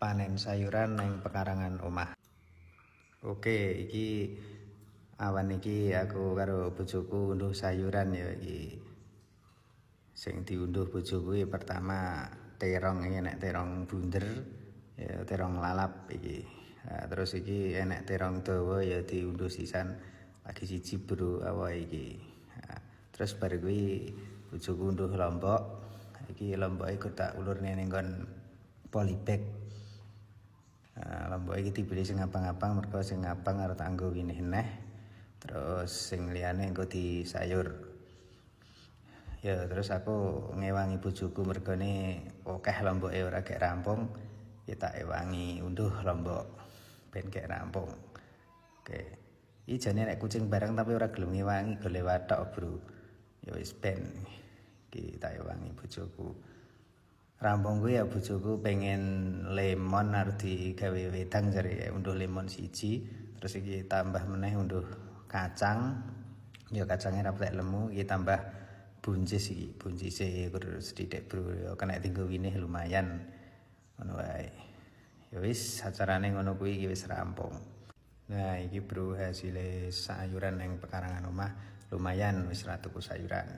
panen sayuran neng pekarangan omah. Oke, iki awan iki aku karo bojoku unduh sayuran ya iki. Sing diunduh bojoku pertama terong, iki enek terong bunder, ya terong lalap iki. Nah, terus iki enek terong dawa ya diunduh sisan lagi siji bro awak iki. Nah, terus bar kuwi bojoku unduh lombok. Iki lomboke tak ulurne ning nggon polybag. Lombok iki dibeli sing abang-abang mergo sing abang arep tak nggo winih neh. Terus sing liyane engko di sayur. Ya terus aku ngewangi bojoku mergone akeh lomboke ora gek rampung. Ya tak ewangi unduh lombok ben gek rampung. Oke. Iki jane nek kucing bareng tapi ora gelem ngewangi gole watok, Bro. Ya wis ben iki tak ewangi bojoku. Rampung gue ya bojoku pengen lemon arep digawe wedang jare unduh lemon siji, terus iki tambah meneh unduh kacang. Ya kacangnya ra lemu, iki tambah buncis iki, buncise sithik bro. Ya kena tinggo winih lumayan. Ngono wae. Ya wis acarane ngono kuwi iki wis rampung. Nah, iki bro hasil sayuran yang pekarangan omah lumayan wis ra tuku sayuran.